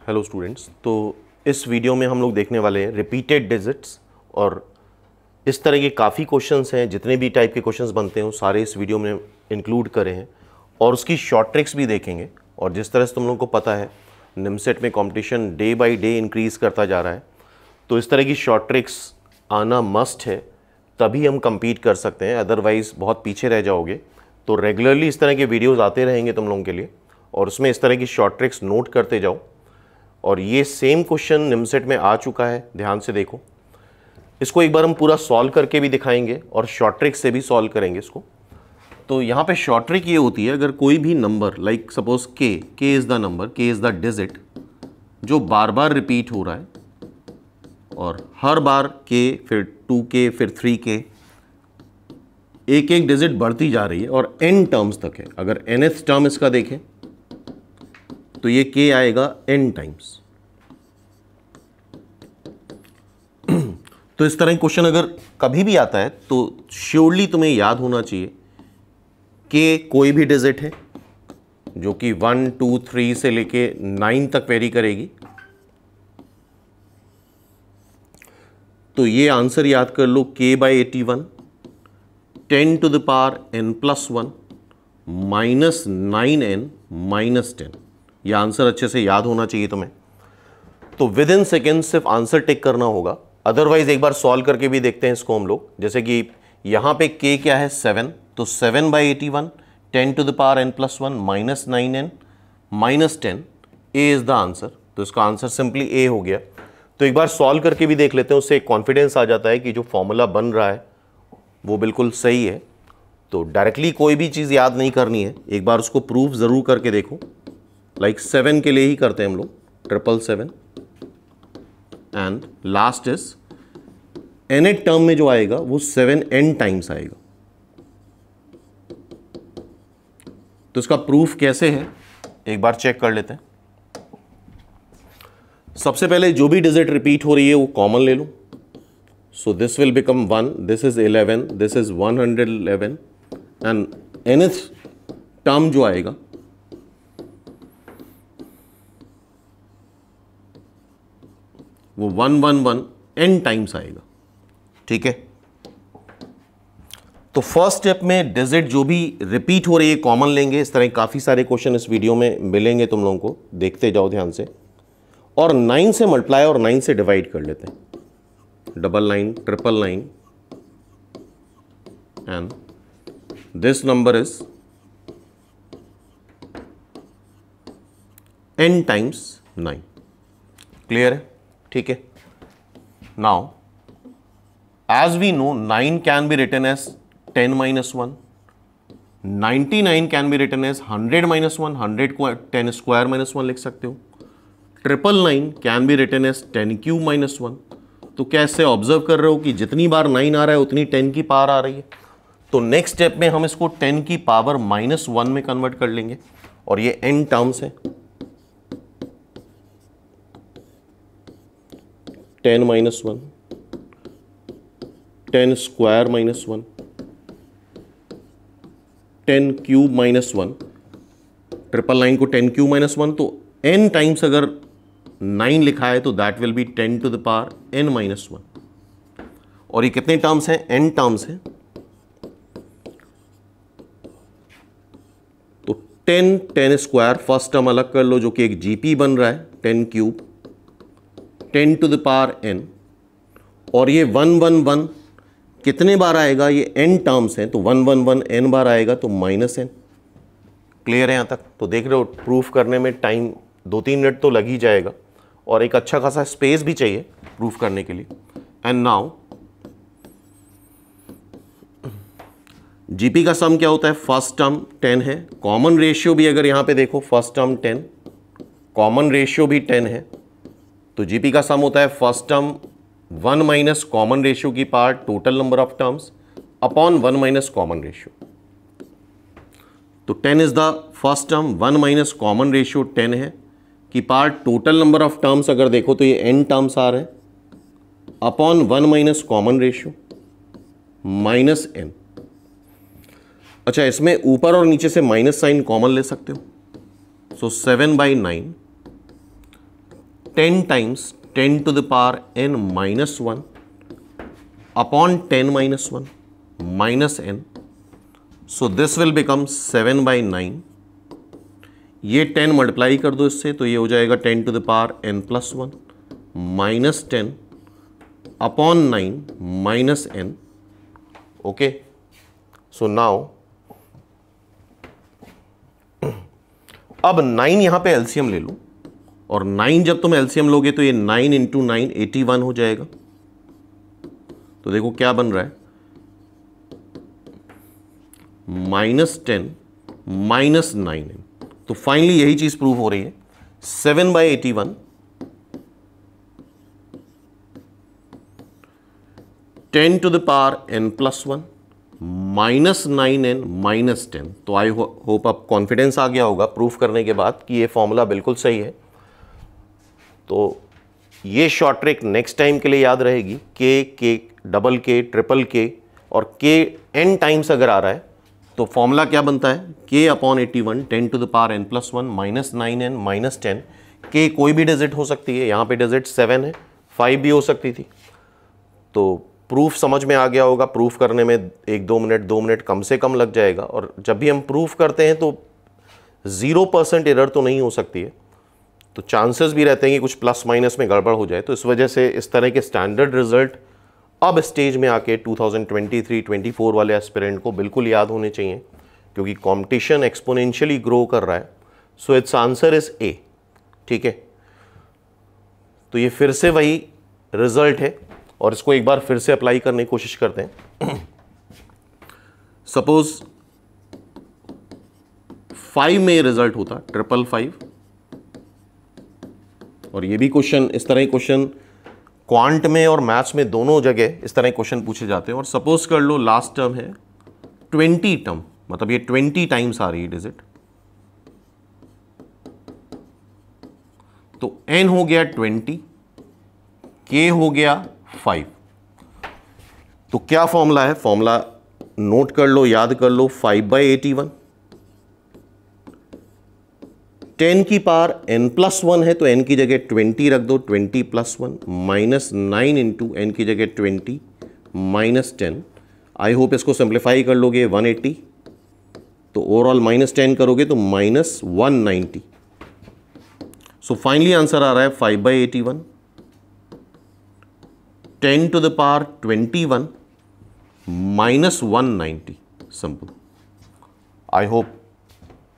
Hello students. तो इस video में हम लोग देखने वाले हैं रिपीटेड डिजिट्स, और इस तरह के काफ़ी क्वेश्चंस हैं। जितने भी टाइप के क्वेश्चंस बनते हैं वो सारे इस वीडियो में इंक्लूड करे हैं, और उसकी शॉर्ट ट्रिक्स भी देखेंगे। और जिस तरह से तुम लोगों को पता है निमसेट में competition day by day increase करता जा रहा है, तो इस तरह की शॉर्ट ट्रिक्स आना मस्ट है, तभी हम compete कर सकते हैं, अदरवाइज़ बहुत पीछे रह जाओगे। तो रेगुलरली इस तरह के वीडियोज़ आते रहेंगे तुम लोगों के लिए, और उसमें इस तरह की शॉर्ट ट्रिक्स नोट करते जाओ। और ये सेम क्वेश्चन निमसेट में आ चुका है, ध्यान से देखो। इसको एक बार हम पूरा सॉल्व करके भी दिखाएंगे और शॉर्ट ट्रिक से भी सॉल्व करेंगे इसको। तो यहाँ पे शॉर्ट ट्रिक ये होती है, अगर कोई भी नंबर लाइक सपोज के इज़ द नंबर, के इज़ द डिजिट जो बार बार रिपीट हो रहा है, और हर बार के, फिर 2k, फिर 3k, एक एक डिजिट बढ़ती जा रही है और n टर्म्स तक है। अगर nth टर्म इसका देखें तो ये k आएगा n टाइम्स। तो इस तरह क्वेश्चन अगर कभी भी आता है तो श्योरली तुम्हें याद होना चाहिए कि कोई भी डिजिट है जो कि 1, 2, 3 से लेके 9 तक वेरी करेगी। तो ये आंसर याद कर लो, k/81 10 to the power n+1 minus 9n minus 10। यह आंसर अच्छे से याद होना चाहिए तुम्हें। तो विद इन सेकेंड सिर्फ आंसर टिक करना होगा, अदरवाइज एक बार सॉल्व करके भी देखते हैं इसको हम लोग। जैसे कि यहाँ पे k क्या है 7, तो 7/81 10 to the power n+1 minus 9n minus 10, a is the answer. तो इसका आंसर सिंपली a हो गया। तो एक बार सॉल्व करके भी देख लेते हैं, उससे एक कॉन्फिडेंस आ जाता है कि जो फॉर्मूला बन रहा है वो बिल्कुल सही है। तो डायरेक्टली कोई भी चीज़ याद नहीं करनी है, एक बार उसको प्रूफ ज़रूर करके देखो। लाइक 7 के लिए ही करते हैं हम लोग, 777, and last is nth term में जो आएगा वो 7n टाइम्स आएगा। तो इसका प्रूफ कैसे है एक बार चेक कर लेते हैं। सबसे पहले जो भी डिजिट रिपीट हो रही है वो कॉमन ले लो। So this will become 1, this is 11, this is 111, and nth term जो आएगा वो 111 n टाइम्स आएगा। ठीक है, तो फर्स्ट स्टेप में डिजिट जो भी रिपीट हो रही है कॉमन लेंगे। इस तरह काफ़ी सारे क्वेश्चन इस वीडियो में मिलेंगे तुम लोगों को, देखते जाओ ध्यान से। और 9 से मल्टीप्लाई और 9 से डिवाइड कर लेते हैं। 99, 999, and this number is n times 9। Clear है? ठीक है। Now as we know 9 can be written as 10 minus 1, 99 can be written as 100 minus 1, 100 को 10 स्क्वायर माइनस 1 लिख सकते हो। 999 can be written as 10 cube minus 1। तो कैसे ऑब्जर्व कर रहे हो कि जितनी बार 9 आ रहा है उतनी 10 की पावर आ रही है। तो नेक्स्ट स्टेप में हम इसको 10 की पावर -1 में कन्वर्ट कर लेंगे, और ये n टर्म्स है। 10 minus 1, 10 square minus 1, 10 cube minus 1, 999 को 10 क्यूब माइनस 1, तो n टाइम्स अगर 9 लिखा है तो that will be 10 to the power n minus 1। और ये कितने टर्म्स हैं? n टर्म्स हैं। तो 10 स्क्वायर फर्स्ट टर्म अलग कर लो जो कि एक जीपी बन रहा है, 10 cube 10 to the power n, और ये 111 कितने बार आएगा? ये n टर्म्स हैं, तो 111 n बार आएगा, तो -n। क्लियर है यहाँ तक? तो देख रहे हो प्रूफ करने में टाइम 2-3 मिनट तो लग ही जाएगा, और एक अच्छा खासा स्पेस भी चाहिए प्रूफ करने के लिए। एंड नाउ जीपी का सम क्या होता है? फर्स्ट टर्म 10 है, कॉमन रेशियो भी अगर यहाँ पे देखो फर्स्ट टर्म 10, कॉमन रेशियो भी 10 है, तो जीपी का सम होता है first term 1 minus common ratio की power total number of terms upon 1 minus common ratio. तो 10 is the first term, 1 minus common ratio 10 है कि power total number of terms अगर देखो तो ये n टर्म्स आ रहे हैं upon 1 minus common ratio minus n। अच्छा, इसमें ऊपर और नीचे से माइनस साइन कॉमन ले सकते हो। सो 7/9 10 times 10 to the power n minus 1 upon 10 minus 1 minus n. So this will become 7 by 9. ये 10 मल्टीप्लाई कर दो इससे, तो ये हो जाएगा 10 to the power n plus 1 minus 10 upon 9 minus n. Okay. So now अब 9 यहां पे एलसीएम ले लो, और 9 जब तुम एलसीएम लोगे तो ये 9 इंटू 9 81 हो जाएगा। तो देखो क्या बन रहा है, -10 -9n। तो फाइनली यही चीज प्रूव हो रही है। 7 by 81 10 to the power n plus 1 -9n -10। तो आई होप अब कॉन्फिडेंस आ गया होगा प्रूफ करने के बाद कि ये फॉर्मूला बिल्कुल सही है। तो ये शॉर्ट ट्रिक नेक्स्ट टाइम के लिए याद रहेगी। के डबल के ट्रिपल के और के n टाइम्स अगर आ रहा है तो फॉर्मूला क्या बनता है, k upon 81 10 to the power n plus 1 -9n -10। के कोई भी डिजिट हो सकती है, यहाँ पे डिजिट 7 है, 5 भी हो सकती थी। तो प्रूफ समझ में आ गया होगा। प्रूफ करने में 1-2 मिनट 2 मिनट कम से कम लग जाएगा। और जब भी हम प्रूफ करते हैं तो 0% एरर तो नहीं हो सकती है, तो चांसेस भी रहते हैं कि कुछ प्लस माइनस में गड़बड़ हो जाए। तो इस वजह से इस तरह के स्टैंडर्ड रिजल्ट अब स्टेज में आके 2023-24 वाले एस्पिरेंट को बिल्कुल याद होने चाहिए, क्योंकि कंपटीशन एक्सपोनेंशियली ग्रो कर रहा है। So it's answer is a. ठीक है, तो ये फिर से वही रिजल्ट है और इसको एक बार फिर से अप्लाई करने की कोशिश करते हैं। सपोज 5 में रिजल्ट होता 555, और ये भी क्वेश्चन इस तरह क्वेश्चन क्वांट में और मैथ्स में दोनों जगह इस तरह क्वेश्चन पूछे जाते हैं। और सपोज कर लो लास्ट टर्म है 20 टर्म, मतलब ये 20 टाइम्स आ रही है डिजिट, तो n हो गया 20, k हो गया 5। तो क्या फॉर्मूला है, फॉर्मूला नोट कर लो, याद कर लो। 5 by 81, 10 की पावर n प्लस 1 है तो n की जगह 20 रख दो, 20 प्लस 1 -9 इंटू n की जगह 20 -10। आई होप इसको सिंप्लीफाई कर लोगे 180, तो ओवरऑल -10 करोगे तो -190। सो फाइनली आंसर आ रहा है 5 by 81 10 to the power 21 -190। Simple. I hope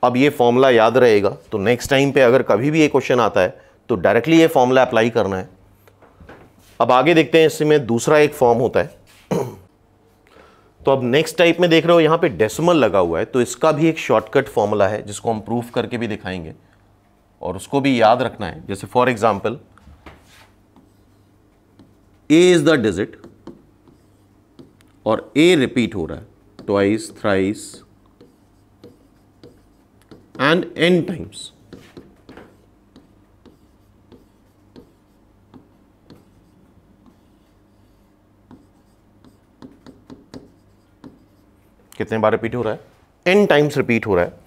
अब ये फॉर्मूला याद रहेगा। तो नेक्स्ट टाइम पे अगर कभी भी ये क्वेश्चन आता है तो डायरेक्टली ये फॉर्मूला अप्लाई करना है। अब आगे देखते हैं, इसमें दूसरा एक फॉर्म होता है। तो अब नेक्स्ट टाइप में देख रहे हो यहाँ पे डेसिमल लगा हुआ है, तो इसका भी एक शॉर्टकट फॉर्मूला है जिसको हम प्रूफ करके भी दिखाएंगे और उसको भी याद रखना है। जैसे for example a is the digit और a रिपीट हो रहा है twice, thrice and n times। कितने बार रिपीट हो रहा है, n टाइम्स रिपीट हो रहा है।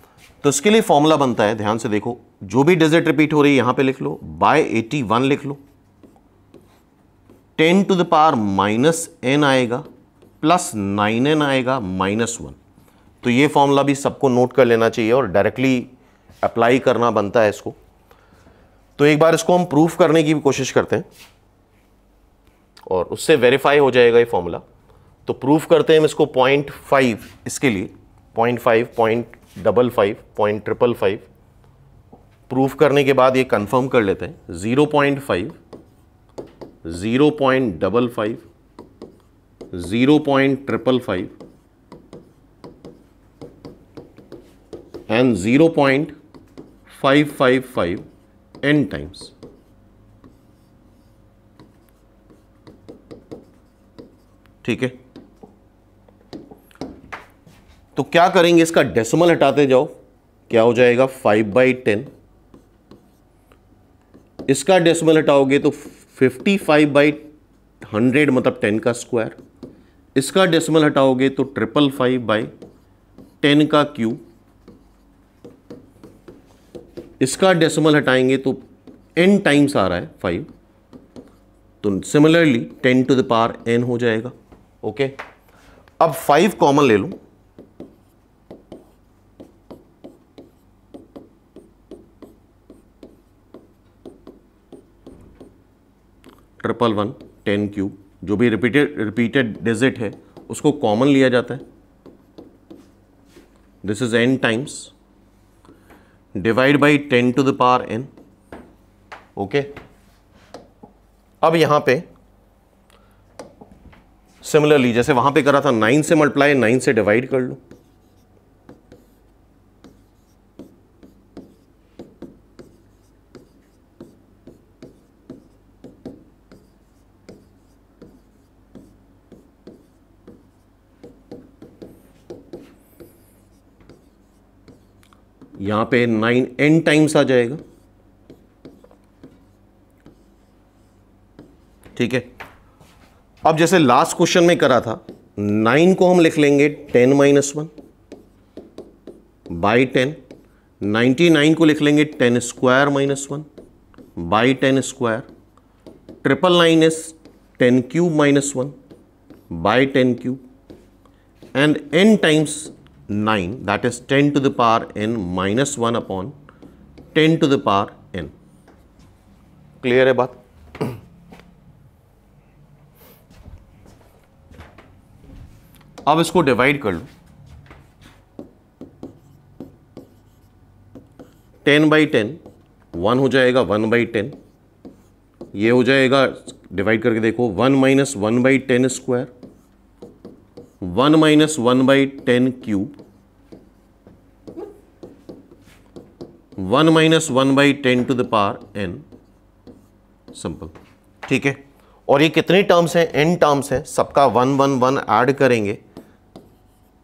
तो इसके लिए फॉर्मूला बनता है, ध्यान से देखो, जो भी डिजिट रिपीट हो रही है यहां पे लिख लो, बाय 81 लिख लो, 10 to the power -n आएगा, प्लस 9n आएगा, -1। तो ये फॉर्मूला भी सबको नोट कर लेना चाहिए और डायरेक्टली अप्लाई करना बनता है इसको। तो एक बार इसको हम प्रूफ करने की भी कोशिश करते हैं और उससे वेरीफाई हो जाएगा ये फॉर्मूला। तो प्रूफ करते हैं हम इसको 0.5, इसके लिए 0.5, 0.55, 0.555 प्रूफ करने के बाद ये कंफर्म कर लेते हैं। 0.5, 0.55, 0.555 and 0.555 n टाइम्स। ठीक है, तो क्या करेंगे, इसका डेसिमल हटाते जाओ, क्या हो जाएगा 5/10। इसका डेसिमल हटाओगे तो 55/100 मतलब 10 का स्क्वायर। इसका डेसिमल हटाओगे तो 555/10 का क्यूब। इसका डेसिमल हटाएंगे तो n टाइम्स आ रहा है 5, तो similarly 10 to the power n हो जाएगा। ओके, अब 5 कॉमन ले लूं, ट्रिपल वन 10 क्यूब, जो भी रिपीटेड डिजिट है उसको कॉमन लिया जाता है। This is n times, divide by 10 to the power n। Okay, अब यहां पे सिमिलरली जैसे वहां पे करा था 9 से मल्टीप्लाई, 9 से डिवाइड कर लो। यहां पे 9 n टाइम्स आ जाएगा। ठीक है, अब जैसे लास्ट क्वेश्चन में करा था, 9 को हम लिख लेंगे 10 माइनस 1 बाई 10, 99 को लिख लेंगे 10 square minus 1 by 10 square, 999 is 10 cube minus 1 by 10 cube, and n times 9 that is 10 to the power n minus 1 upon 10 to the power n। Clear है बात? अब इसको डिवाइड कर लो, 10 बाई 10 1 हो जाएगा, 1 बाई 10 ये हो जाएगा, डिवाइड करके देखो, 1 minus 1 by 10 square, 1 minus 1 by 10 cube, 1 minus 1 by 10 to the power n, simple. ठीक है, और ये कितनी टर्म्स हैं? n टर्म्स हैं, सबका 1 1 1 ऐड करेंगे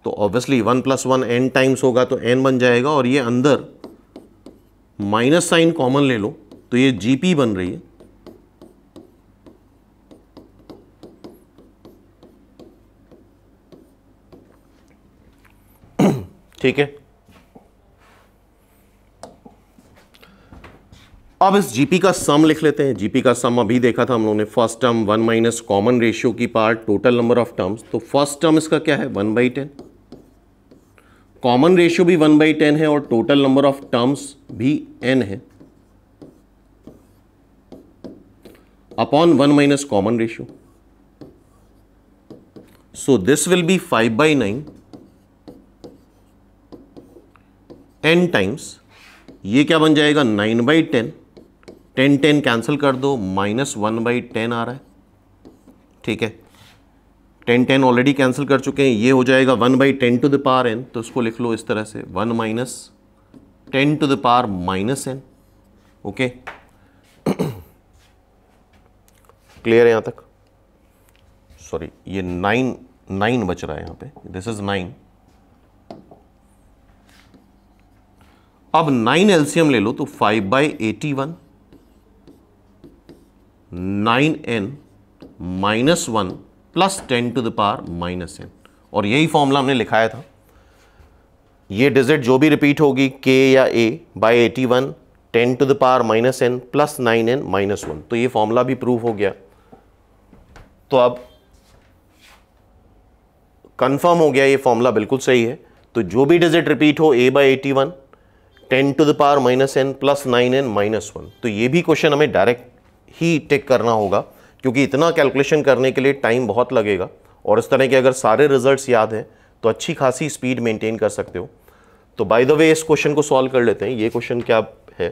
तो ऑब्वियसली 1 प्लस 1 n टाइम्स होगा तो n बन जाएगा, और ये अंदर माइनस साइन कॉमन ले लो तो ये GP बन रही है। ठीक है, अब इस GP का सम लिख लेते हैं। GP का सम अभी देखा था हम लोगों ने, first term 1 minus common ratio की part total number of terms, तो फर्स्ट टर्म इसका क्या है? 1 बाई 10, कॉमन रेशियो भी 1 बाई 10 है और टोटल नंबर ऑफ टर्म्स भी n है, upon 1 minus common ratio, so this will be 5 by 9 n times, ये क्या बन जाएगा? 9 बाई 10, 10 10 कैंसिल कर दो, माइनस 1 बाई 10 आ रहा है। ठीक है, 10 10 ऑलरेडी कैंसिल कर चुके हैं, ये हो जाएगा 1 by 10 to the power n, तो इसको लिख लो इस तरह से, 1 minus 10 to the power minus n। Okay, clear है यहां तक? सॉरी, ये 9 बच रहा है यहां पे, दिस इज 9। अब 9 एलसीएम ले लो तो 5 by 81, 9n minus 1 plus 10 to the power minus n, और यही फॉर्मूला हमने लिखाया था। ये डिजिट जो भी रिपीट होगी k या a by 81, 10 to the power minus n plus 9n minus 1, तो ये फॉर्मूला भी प्रूव हो गया। तो अब कंफर्म हो गया ये फॉर्मूला बिल्कुल सही है। तो जो भी डिजिट रिपीट हो a by 81, 10 to the power minus n plus 9n minus 1, तो ये भी क्वेश्चन हमें डायरेक्ट ही टिक करना होगा, क्योंकि इतना कैलकुलेशन करने के लिए टाइम बहुत लगेगा, और इस तरह के अगर सारे रिजल्ट्स याद हैं तो अच्छी खासी स्पीड मेंटेन कर सकते हो। तो बाय द वे इस क्वेश्चन को सॉल्व कर लेते हैं। ये क्वेश्चन क्या है?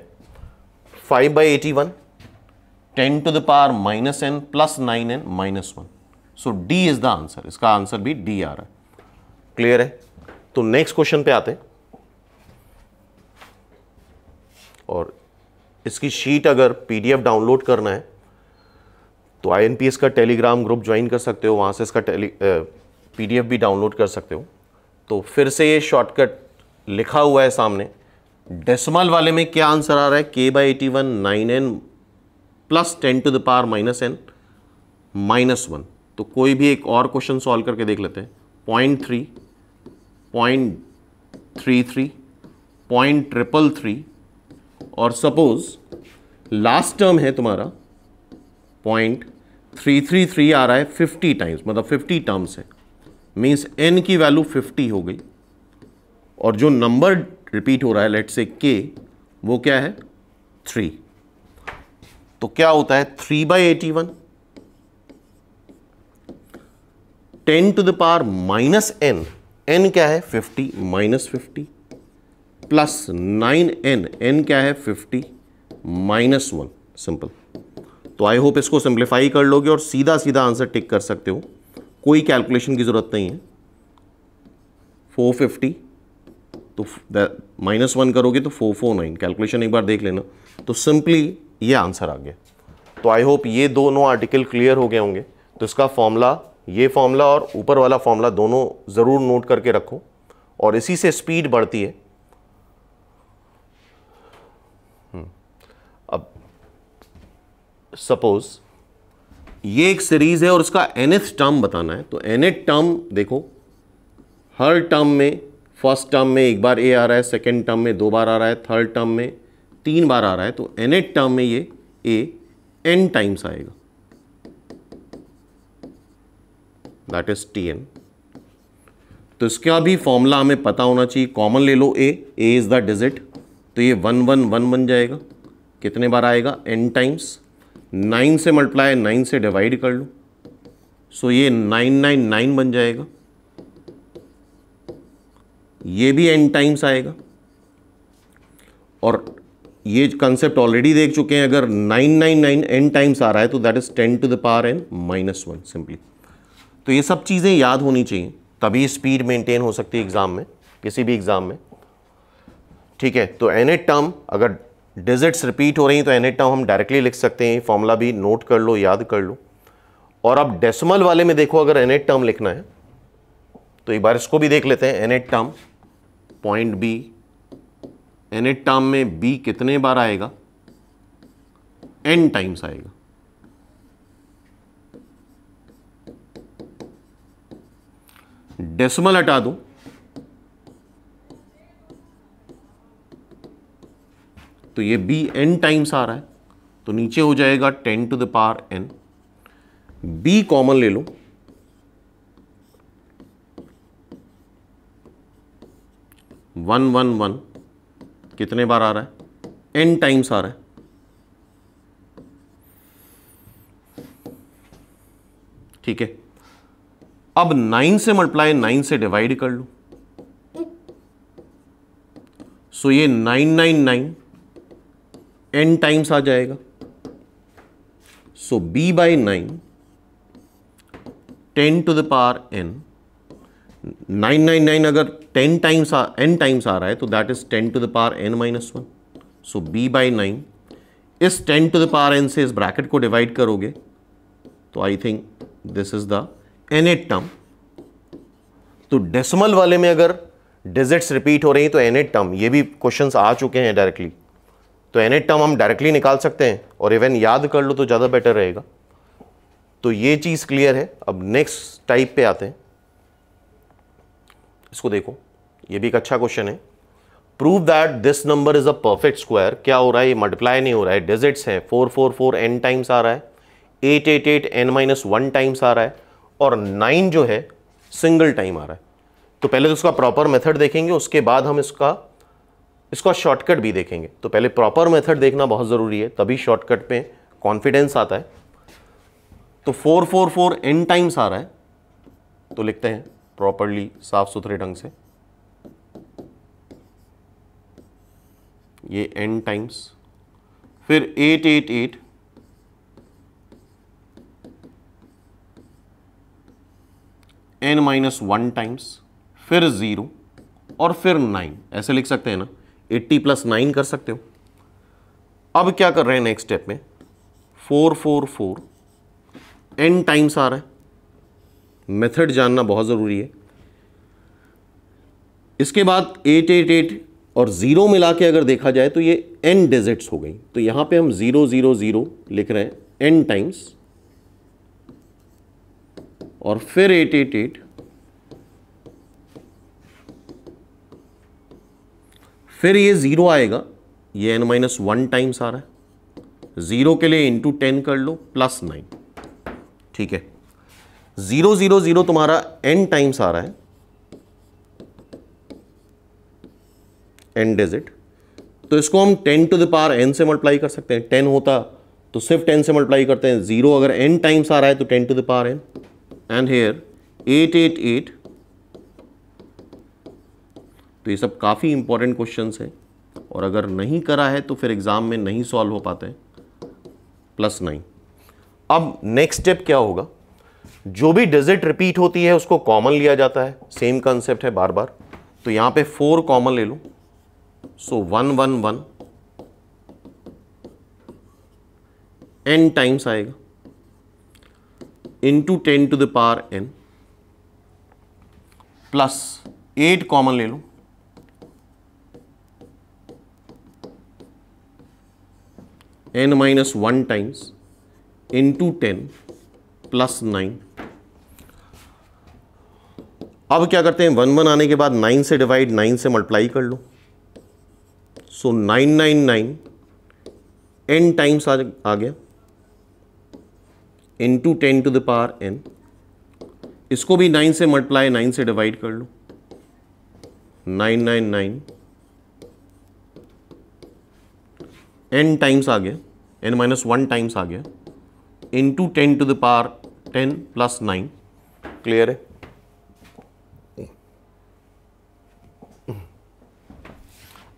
5 by 81, 10 to the power minus n plus 9n minus 1, so D is the answer. इसका आंसर भी डी आ रहा है। क्लियर है? तो नेक्स्ट क्वेश्चन पे आते हैं, और इसकी शीट अगर पीडीएफ डाउनलोड करना है तो आईएनपीएस का टेलीग्राम ग्रुप ज्वाइन कर सकते हो, वहाँ से इसका पीडीएफ भी डाउनलोड कर सकते हो। तो फिर से ये शॉर्टकट लिखा हुआ है सामने। डेसिमल वाले में क्या आंसर आ रहा है? k by 81 9n plus 10 to the power minus n minus 1। तो कोई भी एक और क्वेश्चन सॉल्व करके देख लेते हैं। 0.3, 0.33, 0.333 और सपोज लास्ट टर्म है तुम्हारा 0.333 आ रहा है 50 टाइम्स, मतलब 50 टर्म्स है, मीन्स n की वैल्यू 50 हो गई, और जो नंबर रिपीट हो रहा है लेट्स से k, वो क्या है 3। तो क्या होता है 3/81, 10 to the power minus n, n क्या है 50 माइनस 50 प्लस 9n, n क्या है 50 माइनस 1, सिंपल। तो आई होप इसको सिंप्लीफाई कर लोगे और सीधा सीधा आंसर टिक कर सकते हो, कोई कैलकुलेशन की जरूरत नहीं है। 450 तो -1 करोगे तो 449, कैलकुलेशन एक बार देख लेना, तो सिंपली ये आंसर आ गया। तो आई होप ये दोनों आर्टिकल क्लियर हो गए होंगे। तो इसका फॉर्मूला, ये फॉर्मूला और ऊपर वाला फॉर्मूला दोनों ज़रूर नोट करके रखो, और इसी से स्पीड बढ़ती है। अब सपोज ये एक सीरीज है और इसका nth टर्म बताना है, तो nth टर्म देखो, हर टर्म में फर्स्ट टर्म में एक बार a आ रहा है, सेकेंड टर्म में 2 बार आ रहा है, थर्ड टर्म में 3 बार आ रहा है, तो nth टर्म में ये a n टाइम्स आएगा, दैट इज tn। तो इसका भी फॉर्मूला हमें पता होना चाहिए, कॉमन ले लो a इज द डिजिट, तो ये 1 1 1 बन जाएगा, कितने बार आएगा n टाइम्स, 9 से मल्टीप्लाई 9 से डिवाइड कर लो, सो ये 999 बन जाएगा, ये भी n टाइम्स आएगा। और ये कंसेप्ट ऑलरेडी देख चुके हैं, अगर 999 n टाइम्स आ रहा है तो that is 10 to the power n minus 1 simply. तो ये सब चीज़ें याद होनी चाहिए, तभी स्पीड मेंटेन हो सकती है एग्जाम में, किसी भी एग्जाम में, ठीक है। तो nth टर्म अगर डिजिट्स रिपीट हो रही हैं तो nth टर्म हम डायरेक्टली लिख सकते हैं, फॉर्मूला भी नोट कर लो, याद कर लो। और अब डेसिमल वाले में देखो, अगर nth टर्म लिखना है तो एक बार इसको भी देख लेते हैं। nth term point b, nth term में b कितने बार आएगा, n टाइम्स आएगा, डेसिमल हटा दो तो ये b n टाइम्स आ रहा है, तो नीचे हो जाएगा 10 to the power n, b common ले लो, वन वन वन कितने बार आ रहा है, n टाइम्स आ रहा है, ठीक है। अब 9 से मल्टीप्लाई 9 से डिवाइड कर लो, सो ये 999 n टाइम्स आ जाएगा, so b by 9 10 to the power n, 999 अगर 10 टाइम्स n टाइम्स आ रहा है तो that is 10 to the power n minus 1, so b by 9, इस 10 टू द पावर n से इस ब्रैकेट को डिवाइड करोगे तो I think this is the nth term. तो डेसिमल वाले में अगर डिजिट्स रिपीट हो रही हैं तो nth टर्म, ये भी क्वेश्चंस आ चुके हैं डायरेक्टली, तो nth टर्म हम डायरेक्टली निकाल सकते हैं, और इवन याद कर लो तो ज़्यादा बेटर रहेगा। तो ये चीज़ क्लियर है। अब नेक्स्ट टाइप पे आते हैं, इसको देखो, ये भी एक अच्छा क्वेश्चन है। Prove that this number is a perfect square. क्या हो रहा है, ये मल्टीप्लाई नहीं हो रहा है, डिजिट्स हैं, 444 n टाइम्स आ रहा है, 888 n माइनस 1 टाइम्स आ रहा है, और 9 जो है सिंगल टाइम आ रहा है। तो पहले तो उसका प्रॉपर मेथड देखेंगे, उसके बाद हम इसका शॉर्टकट भी देखेंगे। तो पहले प्रॉपर मेथड देखना बहुत ज़रूरी है, तभी शॉर्टकट पे कॉन्फिडेंस आता है। तो 444 n टाइम्स आ रहा है, तो लिखते हैं प्रॉपरली, साफ सुथरे ढंग से, ये n टाइम्स, फिर 888 n माइनस 1 टाइम्स, फिर 0 और फिर 9, ऐसे लिख सकते हैं ना, 80 प्लस 9 कर सकते हो। अब क्या कर रहे हैं नेक्स्ट स्टेप में, 444 n टाइम्स आ रहा है, मेथड जानना बहुत ज़रूरी है। इसके बाद 888 और 0 मिला के अगर देखा जाए तो ये n डिजिट्स हो गई, तो यहाँ पे हम 000 लिख रहे हैं n टाइम्स, और फिर 888, फिर ये 0 आएगा, ये n माइनस 1 टाइम्स आ रहा है, 0 के लिए इंटू 10 कर लो प्लस 9, ठीक है। 0 0 0 तुम्हारा n टाइम्स आ रहा है, n डिजिट, तो इसको हम 10 टू द पावर n से मल्टीप्लाई कर सकते हैं। 10 होता तो सिर्फ 10 से मल्टीप्लाई करते हैं। 0 अगर n टाइम्स आ रहा है तो 10 to the power n, and here 888। तो ये सब काफ़ी इंपॉर्टेंट क्वेश्चंस हैं, और अगर नहीं करा है तो फिर एग्जाम में नहीं सॉल्व हो पाते हैं। प्लस 9। अब नेक्स्ट स्टेप क्या होगा, जो भी डिजिट रिपीट होती है उसको कॉमन लिया जाता है, सेम कंसेप्ट है बार बार। तो यहां पे 4 कॉमन ले लो, सो 1 1 1 n टाइम्स आएगा into 10 to the power n, plus 8 common ले लो, n minus 1 times into 10 plus 9। अब क्या करते हैं, 1 1 आने के बाद 9 से डिवाइड, 9 से मल्टीप्लाई कर लो, सो 999 n टाइम्स आ गया into 10 to the power n। इसको भी 9 से मल्टीप्लाई, 9 से डिवाइड कर लो, 999 n टाइम्स आ गया, n माइनस 1 टाइम्स आ गया into 10 to the power 10 plus 9। Clear है।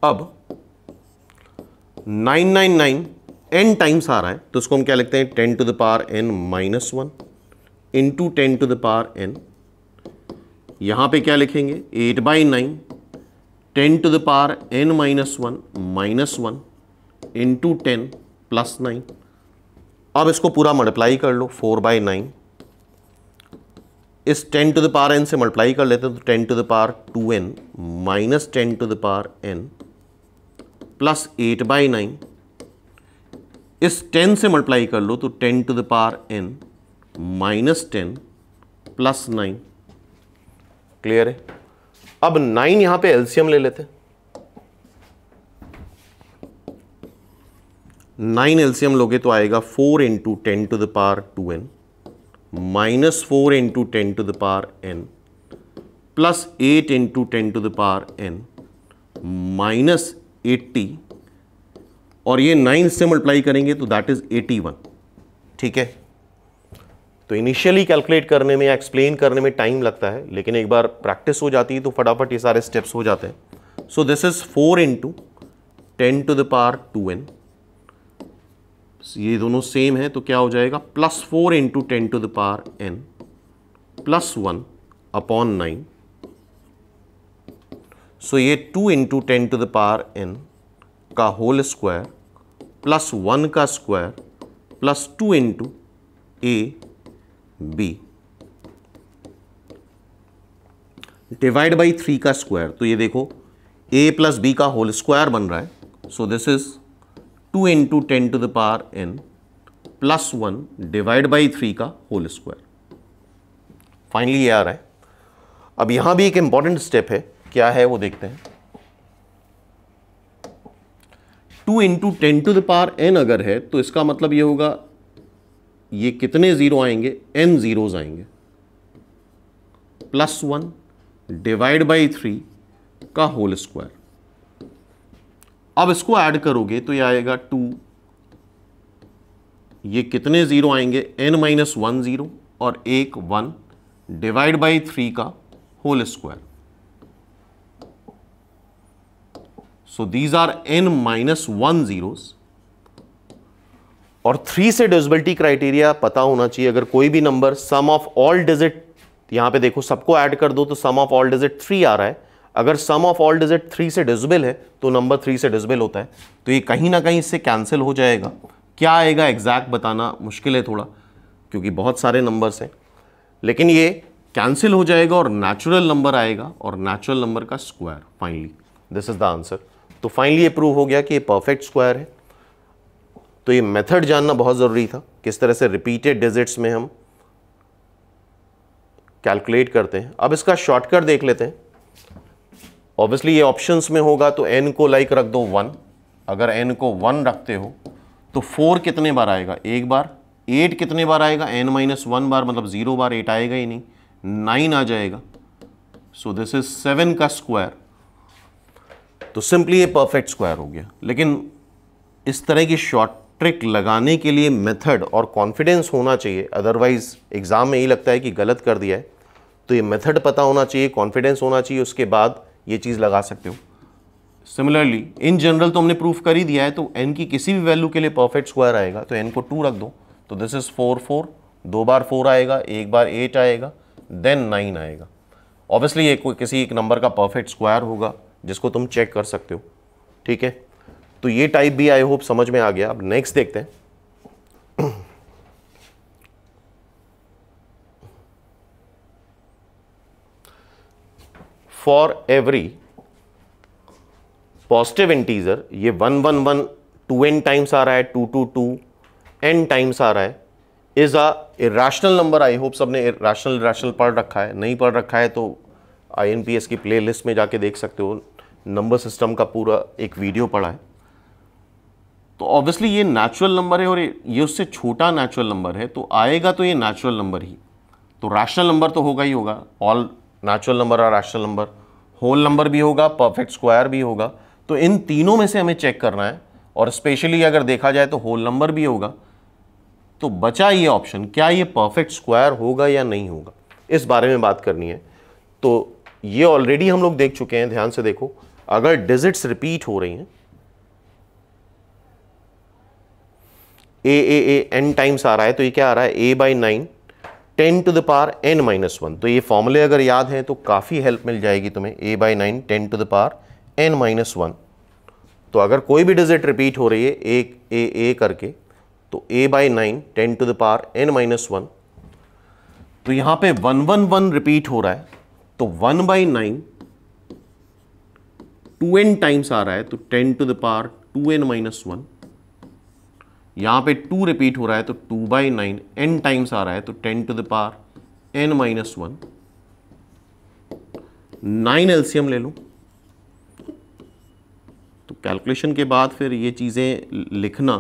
अब 999 n टाइम्स आ रहा है, तो इसको हम क्या लिखते हैं, 10 to the power n minus 1 into 10 to the power n। यहां पे क्या लिखेंगे, 8/9 10 to the power n minus 1 minus 1 into 10 plus 9। अब इसको पूरा मल्टीप्लाई कर लो, 4/9 इस 10 टू द पावर n से मल्टीप्लाई कर लेते हैं, तो 10 to the power 2n minus 10 to the power n plus 8/9 इस 10 से मल्टीप्लाई कर लो, तो 10 to the power n minus 10 plus 9। Clear है। अब 9 यहां पे एलसीएम ले लेते हैं, 9 एलसीएम लोगे तो आएगा 4 into 10 to the power 2n minus 4 into 10 to the power n plus 8 into 10 to the power n minus 80, और ये 9 से मल्टीप्लाई करेंगे तो दैट इज 81। ठीक है। तो इनिशियली कैलकुलेट करने में या एक्सप्लेन करने में टाइम लगता है, लेकिन एक बार प्रैक्टिस हो जाती है तो फटाफट ये सारे स्टेप्स हो जाते हैं। So this is 4 into 10 to the power 2n, ये दोनों सेम है तो क्या हो जाएगा, plus 4 into 10 to the power n plus 1 upon 9। So ये 2 into 10 to the power n का होल स्क्वायर प्लस 1 का square plus 2 into a b divide by 3 का स्क्वायर। तो ये देखो a प्लस b का होल स्क्वायर बन रहा है, so this is 2 into 10 to the power n plus 1 divide by 3 का होल स्क्वायर। फाइनली ये आ रहा है। अब यहां भी एक इंपॉर्टेंट स्टेप है, क्या है वो देखते हैं। 2 into 10 to the power n अगर है तो इसका मतलब ये होगा, ये कितने जीरो आएंगे, n जीरोज आएंगे, प्लस 1 डिवाइड बाई 3 का होल स्क्वायर। अब इसको ऐड करोगे तो ये आएगा 2, ये कितने जीरो आएंगे, n माइनस 1 जीरो और एक 1 डिवाइड बाई 3 का whole square. So these are n minus 1 zeros. और 3 से डिविजिबिलिटी क्राइटेरिया पता होना चाहिए। अगर कोई भी number sum of all digit, यहां पे देखो सबको ऐड कर दो तो सम ऑफ ऑल डिजिट 3 आ रहा है। अगर सम ऑफ ऑल डिजिट 3 से डिविजिबल है तो नंबर 3 से डिविजिबल होता है, तो ये कहीं ना कहीं इससे कैंसिल हो जाएगा। क्या आएगा एग्जैक्ट बताना मुश्किल है थोड़ा, क्योंकि बहुत सारे नंबर्स हैं, लेकिन ये कैंसिल हो जाएगा और नेचुरल नंबर आएगा और नेचुरल नंबर का square. Finally this is the answer. तो फाइनली ये प्रूव हो गया कि ये परफेक्ट स्क्वायर है। तो ये मेथड जानना बहुत ज़रूरी था, किस तरह से रिपीटेड डिजिट्स में हम कैलकुलेट करते हैं। अब इसका शॉर्टकट देख लेते हैं। ऑब्वियसली ये ऑप्शंस में होगा तो n को लाइक रख दो 1। अगर n को 1 रखते हो तो 4 कितने बार आएगा, एक बार। 8 कितने बार आएगा, n-1 बार, मतलब 0 बार 8 आएगा ही नहीं, 9 आ जाएगा। सो दिस इज 7 का स्क्वायर। तो सिंपली ये परफेक्ट स्क्वायर हो गया। लेकिन इस तरह की शॉर्ट ट्रिक लगाने के लिए मेथड और कॉन्फिडेंस होना चाहिए, अदरवाइज एग्जाम में यही लगता है कि गलत कर दिया है। तो ये मेथड पता होना चाहिए, कॉन्फिडेंस होना चाहिए, उसके बाद ये चीज़ लगा सकते हो। सिमिलरली इन जनरल तो हमने प्रूफ कर ही दिया है, तो n की किसी भी वैल्यू के लिए परफेक्ट स्क्वायर आएगा, तो n को 2 रख दो, तो दिस इज 4 4, 2 बार 4 आएगा, एक बार 8 आएगा, देन 9 आएगा। ऑब्वियसली ये कोई किसी एक नंबर का परफेक्ट स्क्वायर होगा जिसको तुम चेक कर सकते हो, ठीक है। तो ये टाइप भी आई होप समझ में आ गया। अब नेक्स्ट देखते हैं। फॉर एवरी पॉजिटिव इंटीजर, ये 1 1 1 2n टाइम्स आ रहा है, 2 2 2 n टाइम्स आ रहा है, is a irrational number. I hope सबने रैशनल पढ़ रखा है, नहीं पढ़ रखा है तो INPS की प्लेलिस्ट में जाके देख सकते हो, नंबर सिस्टम का पूरा एक वीडियो पढ़ा है। तो ऑब्वियसली ये नेचुरल नंबर है और ये उससे छोटा नेचुरल नंबर है, तो आएगा तो ये नेचुरल नंबर ही, तो रैशनल नंबर तो होगा ही होगा। ऑल नेचुरल नंबर और रैशनल नंबर, होल नंबर भी होगा, परफेक्ट स्क्वायर भी होगा। तो इन तीनों में से हमें चेक करना है, और स्पेशली अगर देखा जाए तो होल नंबर भी होगा। तो बचा ये ऑप्शन, क्या ये परफेक्ट स्क्वायर होगा या नहीं होगा, इस बारे में बात करनी है। तो ये ऑलरेडी हम लोग देख चुके हैं, ध्यान से देखो। अगर डिजिट्स रिपीट हो रही हैं, ए n टाइम्स आ रहा है, तो ये क्या आ रहा है, a/9 10 to the power n-1। तो ये फॉर्मूले अगर याद है तो काफ़ी हेल्प मिल जाएगी तुम्हें, a/9 10 to the power n-1। तो अगर कोई भी डिजिट रिपीट हो रही है एक ए करके, तो a/9 10 to the power n-1। तो यहाँ पे 1 1 1 रिपीट हो रहा है, तो 1/9 2n टाइम्स आ रहा है, तो 10 to the power 2n-1। यहाँ पे 2 रिपीट हो रहा है, तो 2/9 n टाइम्स आ रहा है, तो 10 to the power n-1। 9 LCM ले लो, तो कैलकुलेशन के बाद फिर ये चीज़ें लिखना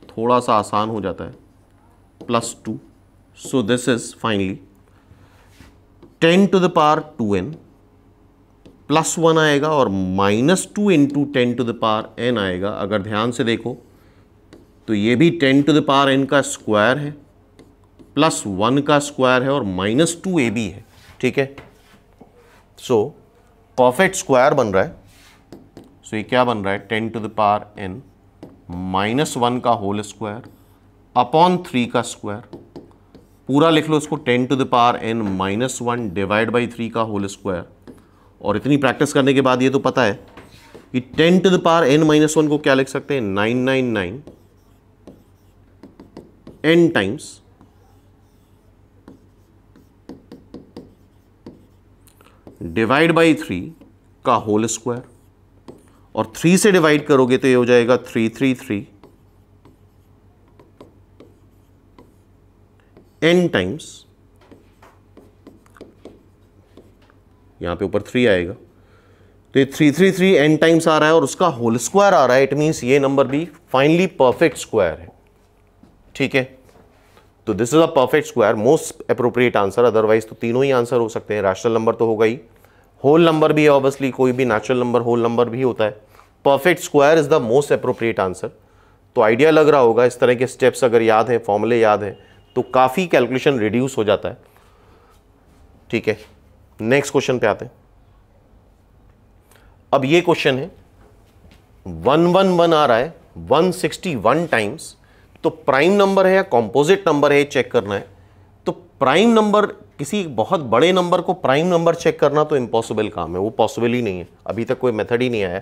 थोड़ा सा आसान हो जाता है। +2, सो this is finally 10 to the power 2n, +1 आएगा और -2 into 10 to the power n आएगा। अगर ध्यान से देखो तो ये भी 10 to the power n का स्क्वायर है, +1 का स्क्वायर है और -2ab है, ठीक है। सो परफेक्ट स्क्वायर बन रहा है। सो ये क्या बन रहा है, 10 to the power n -1 का होल स्क्वायर अपॉन 3 का स्क्वायर। पूरा लिख लो इसको, 10 to the power n -1 divide by 3 का होल स्क्वायर। और इतनी प्रैक्टिस करने के बाद ये तो पता है कि 10 to the power n -1 को क्या लिख सकते हैं, 999 n टाइम्स डिवाइड बाई 3 का होल स्क्वायर, और 3 से डिवाइड करोगे तो ये हो जाएगा 333 n टाइम्स, यहां पे ऊपर 3 आएगा, तो ये 333 n टाइम्स आ रहा है और उसका होल स्क्वायर आ रहा है। इट मीन्स ये नंबर भी फाइनली परफेक्ट स्क्वायर है, ठीक है। तो this is a perfect square, most appropriate answer. Otherwise तो तीनों ही आंसर हो सकते हैं, रैशनल नंबर तो होगा ही, होल नंबर भी है, ऑब्वियसली कोई भी नेचुरल नंबर होल नंबर भी होता है। Perfect square is the most appropriate answer. तो आइडिया लग रहा होगा, इस तरह के स्टेप्स अगर याद हैं, फॉर्मूले याद हैं, तो काफ़ी कैलकुलेशन रिड्यूस हो जाता है, ठीक है। नेक्स्ट क्वेश्चन पे आते हैं। अब ये क्वेश्चन है 111 आ रहा है 161 टाइम्स, तो प्राइम नंबर है या कॉम्पोजिट नंबर है चेक करना है। तो प्राइम नंबर, किसी बहुत बड़े नंबर को प्राइम नंबर चेक करना तो इम्पॉसिबल काम है, वो पॉसिबल ही नहीं है, अभी तक कोई मेथड ही नहीं आया।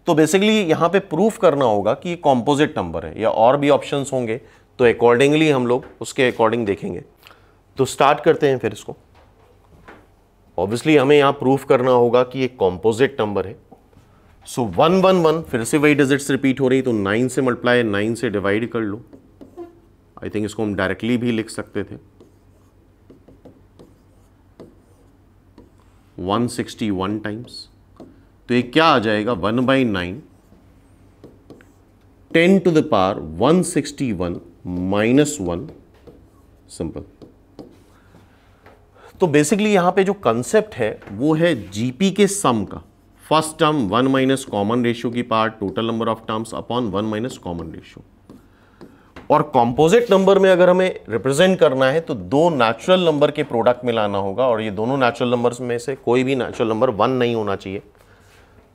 तो बेसिकली यहाँ पे प्रूफ करना होगा कि ये कॉम्पोजिट नंबर है, या और भी ऑप्शंस होंगे, तो अकॉर्डिंगली हम लोग उसके अकॉर्डिंग देखेंगे। तो स्टार्ट करते हैं फिर इसको। ऑब्वियसली हमें यहाँ प्रूफ करना होगा कि ये कॉम्पोजिट नंबर है। सो 111, फिर से वही डिजिट्स रिपीट हो रही, तो 9 से मल्टीप्लाई 9 से डिवाइड कर लो। आई थिंक इसको हम डायरेक्टली भी लिख सकते थे, 161 टाइम्स। तो ये क्या आ जाएगा, 1/9 10 to the power 161 minus 1 simple. तो बेसिकली यहां पे जो कंसेप्ट है वो है जीपी के सम का, first term 1 minus common ratio की power total number of terms upon 1 minus common ratio. और कॉम्पोजिट नंबर में अगर हमें रिप्रेजेंट करना है तो दो नेचुरल नंबर के प्रोडक्ट में लाना होगा, और ये दोनों नेचुरल नंबर्स में से कोई भी नेचुरल नंबर 1 नहीं होना चाहिए।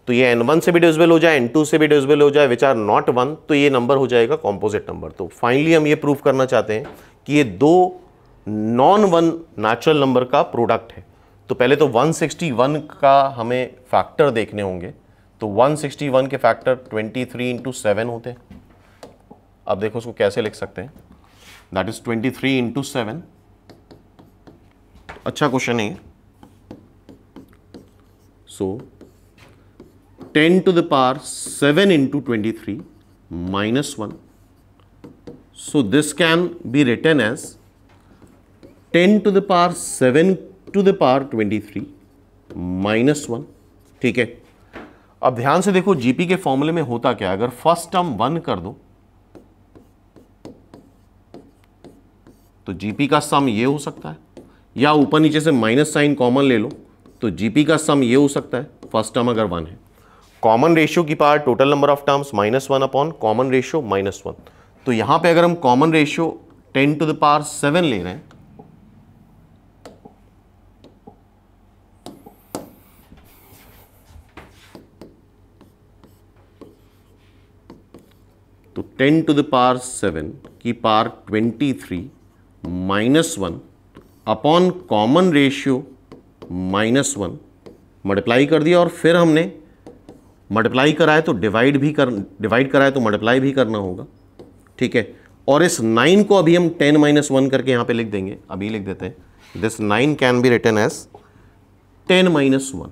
तो ये n1 से भी डिविजिबल हो जाए, n2 से भी डिविजिबल हो जाए, विच आर नॉट 1, तो ये नंबर हो जाएगा कॉम्पोजिट नंबर। तो फाइनली हम ये प्रूव करना चाहते हैं कि ये दो नॉन 1 नेचुरल नंबर का प्रोडक्ट है। तो पहले तो 161 का हमें फैक्टर देखने होंगे। तो 161 के फैक्टर 23 इंटू 7 होते हैं। अब देखो उसको कैसे लिख सकते हैं, दैट इज 23 इंटू 7। अच्छा क्वेश्चन है। सो 10 to the power 7 into 23 minus 1. So this can be written as 10 to the power 7 to the power 23 minus 1. ठीक है। अब ध्यान से देखो जीपी के फॉर्मूले में होता क्या, अगर फर्स्ट टर्म 1 कर दो तो जीपी का सम ये हो सकता है, या ऊपर नीचे से माइनस साइन कॉमन ले लो तो जीपी का सम ये हो सकता है, फर्स्ट टर्म अगर 1 है। कॉमन रेशियो की power total number of terms -1 upon common ratio -1। तो यहां पे अगर हम common ratio 10 to the power 7 ले रहे हैं तो 10 to the power 7 की power 23 -1 upon common ratio -1 multiply कर दिया, और फिर हमने मल्टीप्लाई कराए तो डिवाइड कराए तो मल्टीप्लाई भी करना होगा। ठीक है। और इस 9 को अभी हम 10 - 1 करके यहां पे लिख देंगे, अभी लिख देते हैं। This 9 can be written as 10 - 1।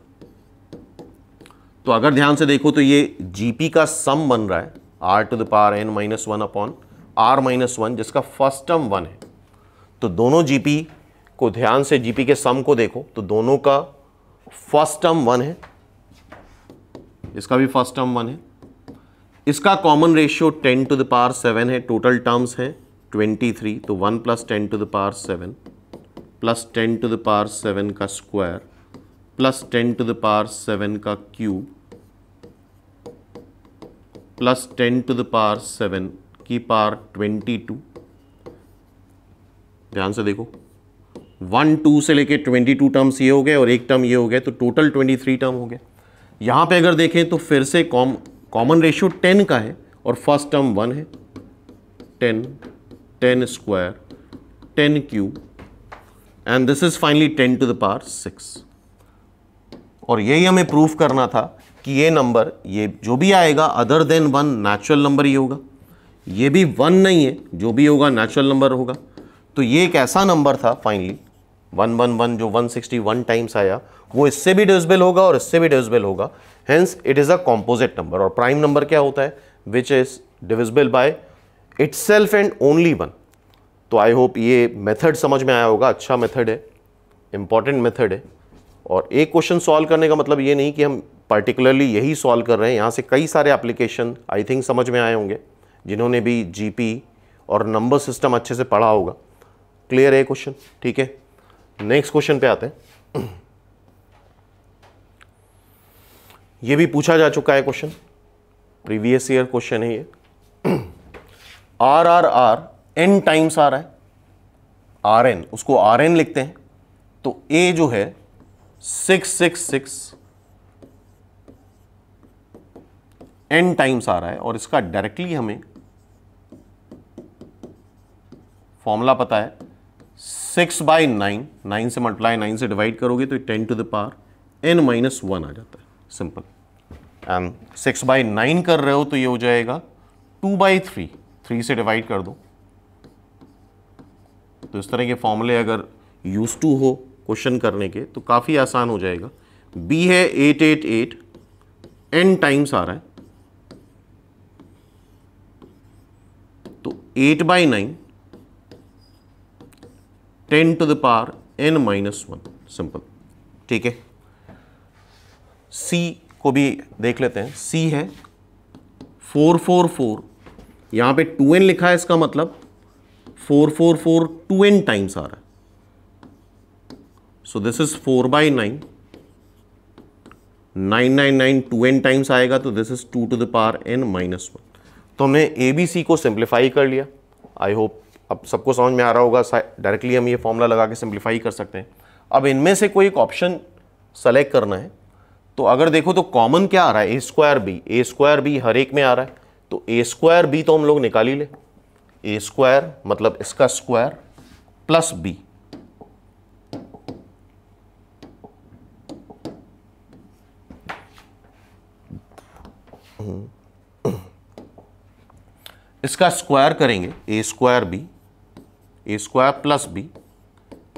तो अगर ध्यान से देखो तो ये जीपी का सम बन रहा है r to the power n - 1 upon r - 1, जिसका फर्स्ट टर्म 1 है। तो दोनों जीपी को ध्यान से जीपी के सम को देखो तो दोनों का फर्स्ट टर्म 1 है, इसका भी फर्स्ट टर्म 1 है, इसका common ratio 10 to the power 7 है, टोटल टर्म्स हैं 23, तो 1 + 10 to the power 7 plus 10 to the power 7 का square plus 10 to the power 7 का cube plus 10 to the power 7 की पावर 22। ध्यान से देखो 1 2 से लेके 22 टर्म्स ये हो गए और एक टर्म ये हो गया, तो टोटल 23 टर्म हो गए। यहां पे अगर देखें तो फिर से कॉमन रेशियो 10 का है और फर्स्ट टर्म 1 है, 10 square 10 cube and this is finally 10 to the power 6। और यही हमें प्रूफ करना था कि ये नंबर, ये जो भी आएगा अदर देन 1 नेचुरल नंबर ही होगा, ये भी 1 नहीं है, जो भी होगा नेचुरल नंबर होगा। तो ये एक ऐसा नंबर था फाइनली 111 जो 161 टाइम्स आया, वो इससे भी डिविजिबल होगा और इससे भी डिविजिबल होगा, hence it is a composite number. और प्राइम नंबर क्या होता है, which is divisible by itself and only 1। तो आई होप ये मेथड समझ में आया होगा, अच्छा मेथड है, इंपॉर्टेंट मेथड है। और एक क्वेश्चन सॉल्व करने का मतलब ये नहीं कि हम पर्टिकुलरली यही सॉल्व कर रहे हैं, यहाँ से कई सारे एप्लीकेशन आई थिंक समझ में आए होंगे जिन्होंने भी जीपी और नंबर सिस्टम अच्छे से पढ़ा होगा। क्लियर है क्वेश्चन? ठीक है, नेक्स्ट क्वेश्चन पे आते हैं। ये भी पूछा जा चुका है क्वेश्चन, प्रीवियस ईयर क्वेश्चन है ये। RRR n टाइम्स आ रहा है, RN उसको RN लिखते हैं, तो A जो है 666 n टाइम्स आ रहा है, और इसका डायरेक्टली हमें फॉर्मूला पता है 6/9, 9 से मल्टीप्लाई 9 से डिवाइड करोगे तो 10 to the power n - 1 आ जाता है, सिंपल। एंड 6/9 कर रहे हो तो ये हो जाएगा 2/3, 3 से डिवाइड कर दो। तो इस तरह के फॉर्मूले अगर यूज टू हो क्वेश्चन करने के तो काफ़ी आसान हो जाएगा। B है 888, n टाइम्स आ रहा है, तो 8/9 10 to the power n - 1, simple. ठीक है, C को भी देख लेते हैं। C है 444 यहाँ पे 2n लिखा है, इसका मतलब 4 4 4 2n टाइम्स आ रहा है। So this is 4/9, 999 2n times आएगा, तो this is 2 to the power n -1। तो हमने ABC को सिंप्लीफाई कर लिया। आई होप अब सबको समझ में आ रहा होगा, डायरेक्टली हम ये फॉर्मूला लगा के सिंप्लीफाई कर सकते हैं। अब इनमें से कोई एक ऑप्शन सेलेक्ट करना है, तो अगर देखो तो कॉमन क्या आ रहा है, a स्क्वायर बी हर एक में आ रहा है, तो a स्क्वायर बी तो हम लोग निकाल ही ले। a स्क्वायर मतलब इसका स्क्वायर प्लस b, इसका स्क्वायर करेंगे a स्क्वायर प्लस b,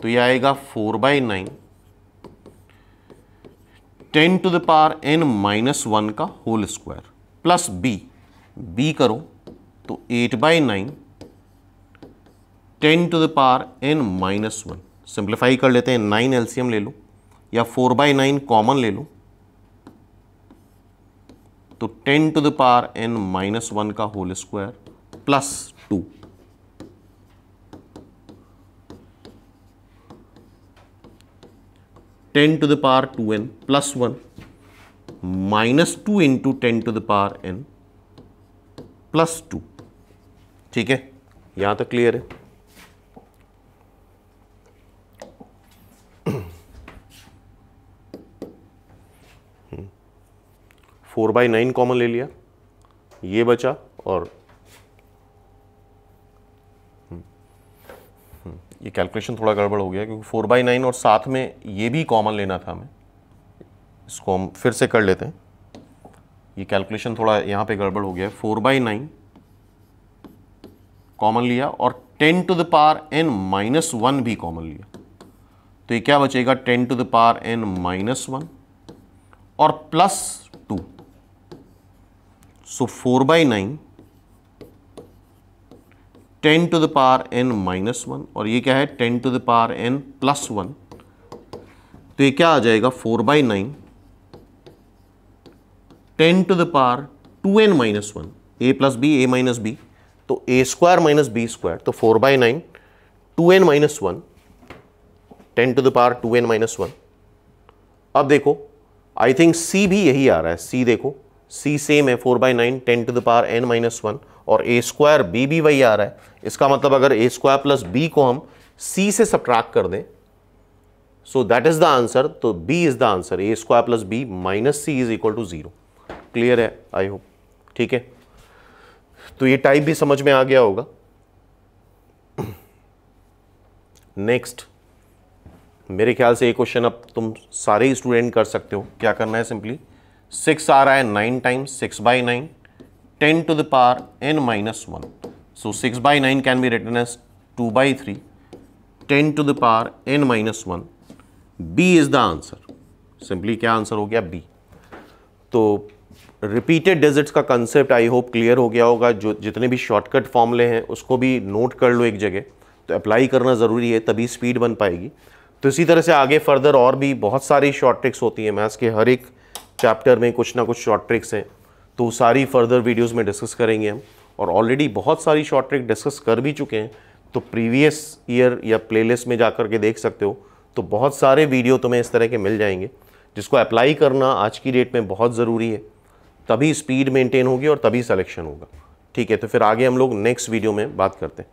तो ये आएगा 4/9 10 to the power n -1 का होल स्क्वायर प्लस b करो तो 8/9 10 to the power n -1। Simplify कर लेते हैं, 9 एलसीएम ले लो या 4/9 कॉमन ले लो, तो 10 to the power n -1 का whole square plus 2, ten to the power 2n plus 1 -2 into 10 to the power n plus 2। ठीक है, यहां तक क्लियर है? फोर बाई नाइन कॉमन ले लिया, ये बचा, और ये कैलकुलेशन थोड़ा गड़बड़ हो गया क्योंकि 4/9 और साथ में ये भी कॉमन लेना था हमें। इसको हम फिर से कर लेते हैं, ये कैलकुलेशन थोड़ा यहाँ पे गड़बड़ हो गया है। 4/9 कॉमन लिया और 10 to the power n -1 भी कॉमन लिया, तो ये क्या बचेगा, 10 to the power n -1 और plus 2। So 4/9 10 to the power n -1 और ये क्या है 10 to the power n plus 1, तो ये क्या आ जाएगा 4/9 10 to the power 2n -1, a plus b a minus b, तो a square minus b square, तो 4/9 2n -1 10 to the power 2n -1। अब देखो आई थिंक c भी यही आ रहा है, c देखो c सेम है 4/9 10 to the power n -1 और a स्क्वायर b भी वही आ रहा है। इसका मतलब अगर a स्क्वायर प्लस b को हम c से सब्ट्रैक्ट कर दें, so that is the answer, तो b is the answer, a square plus b minus c is equal to 0। Clear है आई होप? ठीक है, तो ये टाइप भी समझ में आ गया होगा। नेक्स्ट, मेरे ख्याल से ये क्वेश्चन अब तुम सारे ही स्टूडेंट कर सकते हो। क्या करना है, सिंपली 6 आ रहा है 9 times, 6/9 10 to the power n -1, so 6/9 can be written as 2/3 10 to the power n -1। b is the answer। Simply क्या आंसर हो गया, b। तो रिपीटेड डिजिट्स का कंसेप्ट आई होप क्लियर हो गया होगा। जो जितने भी शॉर्टकट फॉर्मूले हैं उसको भी नोट कर लो एक जगह, तो अप्लाई करना ज़रूरी है, तभी स्पीड बन पाएगी। तो इसी तरह से आगे फर्दर और भी बहुत सारी शॉर्ट ट्रिक्स होती हैं, मैथ्स के हर एक चैप्टर में कुछ ना कुछ शॉर्ट ट्रिक्स हैं, तो सारी फर्दर वीडियोस में डिस्कस करेंगे हम। और ऑलरेडी बहुत सारी शॉर्ट ट्रिक डिस्कस कर भी चुके हैं, तो प्रीवियस ईयर या प्लेलिस्ट में जाकर के देख सकते हो, तो बहुत सारे वीडियो तुम्हें इस तरह के मिल जाएंगे, जिसको अप्लाई करना आज की डेट में बहुत ज़रूरी है, तभी स्पीड मेंटेन होगी और तभी सिलेक्शन होगा। ठीक है, तो फिर आगे हम लोग नेक्स्ट वीडियो में बात करते हैं।